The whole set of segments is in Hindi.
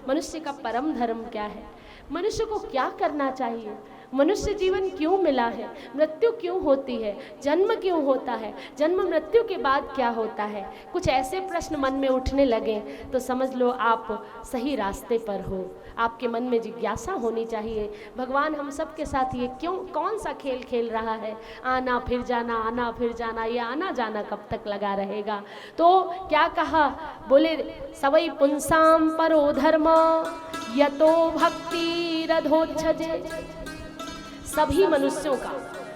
मनुष्य का परम धर्म क्या है, मनुष्य को क्या करना चाहिए, मनुष्य जीवन क्यों मिला है, मृत्यु क्यों होती है, जन्म क्यों होता है, जन्म मृत्यु के बाद क्या होता है। कुछ ऐसे प्रश्न मन में उठने लगे तो समझ लो आप सही रास्ते पर हो। आपके मन में जिज्ञासा होनी चाहिए, भगवान हम सब के साथ ये क्यों, कौन सा खेल खेल रहा है, आना फिर जाना, आना फिर जाना, ये आना जाना कब तक लगा रहेगा। तो क्या कहा, बोले सवै पुंसाम परो धर्म यतो भक्ति रधोच्छजे। सभी मनुष्यों का,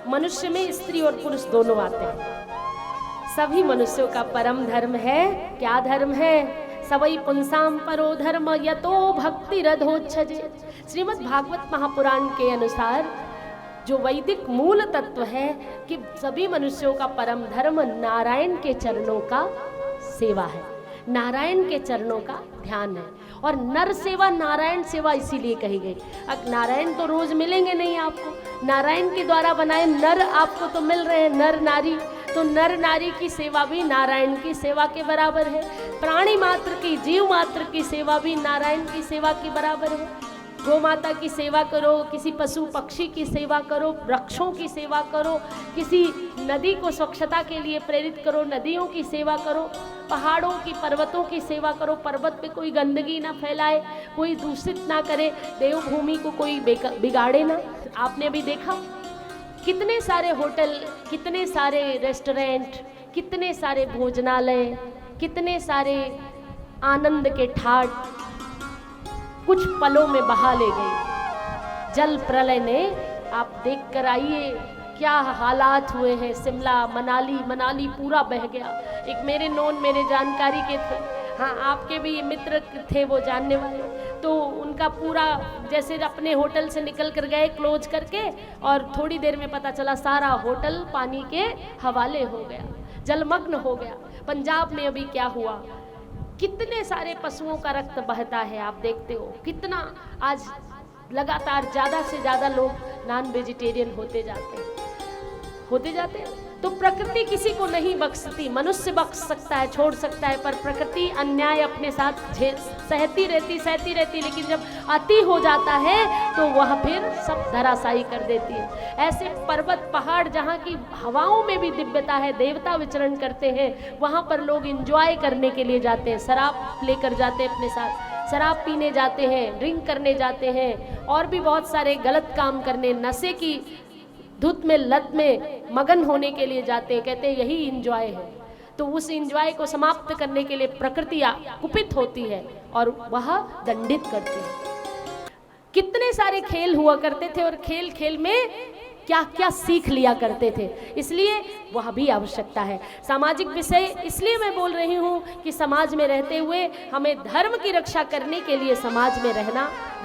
मनुष्य में स्त्री और पुरुष दोनों आते हैं, सभी मनुष्यों का परम धर्म है, क्या धर्म है, सवै पुंसाम परो धर्म यतो भक्ति रधोच्छजे। श्रीमद् भागवत महापुराण के अनुसार जो वैदिक मूल तत्व है कि सभी मनुष्यों का परम धर्म नारायण के चरणों का सेवा है, नारायण के चरणों का ध्यान है। और नर सेवा नारायण सेवा इसीलिए कही गई। अब नारायण तो रोज मिलेंगे नहीं आपको, नारायण के द्वारा बनाए नर आपको तो मिल रहे हैं, नर नारी, तो नर नारी की सेवा भी नारायण की सेवा के बराबर है। प्राणी मात्र की, जीव मात्र की सेवा भी नारायण की सेवा के बराबर है। गौ माता की सेवा करो, किसी पशु पक्षी की सेवा करो, वृक्षों की सेवा करो, किसी नदी को स्वच्छता के लिए प्रेरित करो, नदियों की सेवा करो, पहाड़ों की, पर्वतों की सेवा करो, पर्वत पे कोई गंदगी ना फैलाए, कोई दूषित ना करे, देवभूमि को कोई बिगाड़े ना। आपने अभी देखा कितने सारे होटल, कितने सारे रेस्टोरेंट, कितने सारे भोजनालय, कितने सारे आनंद के ठाट कुछ पलों में बहा ले गई जल प्रलय ने। आप देख कर आइए क्या हालात हुए हैं। शिमला, मनाली पूरा बह गया। एक मेरे मेरे जानकारी के थे, हाँ आपके भी मित्र थे वो जानने वाले, तो उनका पूरा जैसे अपने होटल से निकल कर गए क्लोज करके, और थोड़ी देर में पता चला सारा होटल पानी के हवाले हो गया, जलमग्न हो गया। पंजाब में अभी क्या हुआ, कितने सारे पशुओं का रक्त बहता है, आप देखते हो कितना आज लगातार ज़्यादा से ज़्यादा लोग नॉन वेजिटेरियन होते जाते हैं। तो प्रकृति किसी को नहीं बख्शती, मनुष्य बख्श सकता है, छोड़ सकता है, पर प्रकृति अन्याय अपने साथ सहती रहती, लेकिन जब अति हो जाता है तो वह फिर सब धराशायी कर देती है। ऐसे पर्वत पहाड़ जहाँ की हवाओं में भी दिव्यता है, देवता विचरण करते हैं, वहाँ पर लोग एंजॉय करने के लिए जाते हैं, शराब लेकर जाते हैं अपने साथ, शराब पीने जाते हैं, ड्रिंक करने जाते हैं, और भी बहुत सारे गलत काम करने, नशे की धुत में, लत में मगन होने के लिए जाते हैं, कहते हैं यही इंजॉय है। तो उस इंजॉय को समाप्त करने के लिए प्रकृति कुपित होती है और वह दंडित करती है। कितने सारे खेल हुआ करते थे और खेल खेल में क्या क्या सीख लिया करते थे, इसलिए वह भी आवश्यकता है। सामाजिक विषय इसलिए मैं बोल रही हूँ कि समाज में रहते हुए हमें धर्म की रक्षा करने के लिए समाज में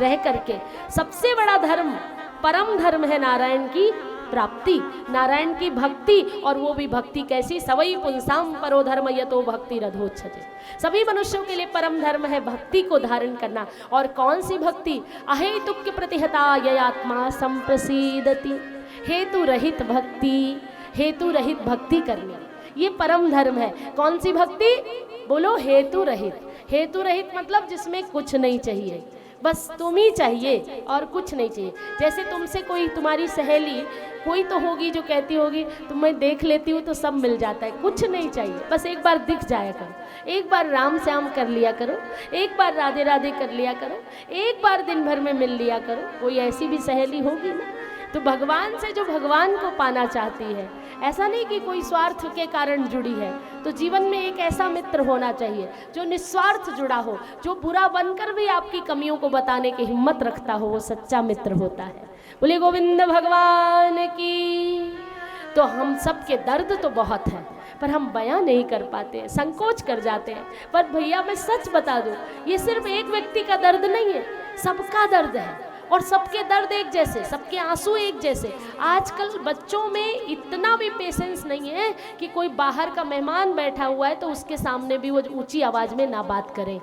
रह करके सबसे बड़ा धर्म, परम धर्म है नारायण की प्राप्ति, नारायण की भक्ति। और वो भी भक्ति कैसी, सवै पुंसाम परो धर्म यतो भक्ति रधोच्छजे। सभी मनुष्यों के लिए परम धर्म है भक्ति को धारण करना। और कौन सी भक्ति, अहेतुक्य प्रतिहता ययात्मा संप्रसीदति, हेतु रहित भक्ति, हेतु रहित भक्ति करनी, ये परम धर्म है। कौन सी भक्ति, बोलो हेतु रहित। हेतु रहित मतलब जिसमें कुछ नहीं चाहिए, बस तुम ही चाहिए और कुछ नहीं चाहिए। जैसे तुमसे कोई, तुम्हारी सहेली कोई तो होगी जो कहती होगी तुम्हें देख लेती हूँ तो सब मिल जाता है, कुछ नहीं चाहिए, बस एक बार दिख जाया करो, एक बार राम श्याम कर लिया करो, एक बार राधे राधे कर लिया करो, एक बार दिन भर में मिल लिया करो। कोई ऐसी भी सहेली होगी ना। तो भगवान से जो भगवान को पाना चाहती है, ऐसा नहीं कि कोई स्वार्थ के कारण जुड़ी है, तो जीवन में एक ऐसा मित्र होना चाहिए जो निस्वार्थ जुड़ा हो, जो बुरा बनकर भी आपकी कमियों को बताने की हिम्मत रखता हो, वो सच्चा मित्र होता है। बोले गोविंद भगवान की। तो हम सब के दर्द तो बहुत है पर हम बयां नहीं कर पाते, संकोच कर जाते हैं। पर भैया मैं सच बता दूं, ये सिर्फ एक व्यक्ति का दर्द नहीं है, सबका दर्द है। और सबके दर्द एक जैसे, सबके आंसू एक जैसे। आजकल बच्चों में इतना भी पेशेंस नहीं है कि कोई बाहर का मेहमान बैठा हुआ है तो उसके सामने भी वो ऊंची आवाज़ में ना बात करें।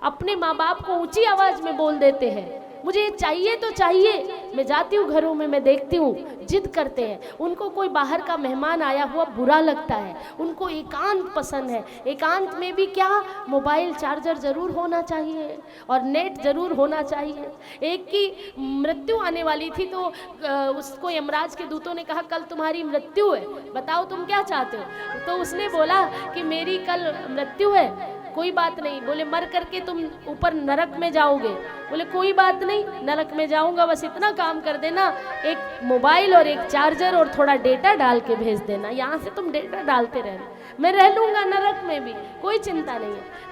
अपने माँ बाप को ऊंची आवाज़ में बोल देते हैं, मुझे ये चाहिए तो चाहिए। मैं जाती हूँ घरों में, मैं देखती हूँ जिद करते हैं, उनको कोई बाहर का मेहमान आया हुआ बुरा लगता है, उनको एकांत पसंद है। एकांत में भी क्या, मोबाइल चार्जर ज़रूर होना चाहिए और नेट ज़रूर होना चाहिए। एक की मृत्यु आने वाली थी तो उसको यमराज के दूतों ने कहा कल तुम्हारी मृत्यु है, बताओ तुम क्या चाहते हो। तो उसने बोला कि मेरी कल मृत्यु है, कोई बात नहीं। बोले मर करके तुम ऊपर नरक में जाओगे। बोले कोई बात नहीं, नरक में जाऊंगा, बस इतना काम कर देना, एक मोबाइल और एक चार्जर और थोड़ा डेटा डाल के भेज देना, यहाँ से तुम डेटा डालते रहना, मैं रह लूँगा नरक में भी, कोई चिंता नहीं है।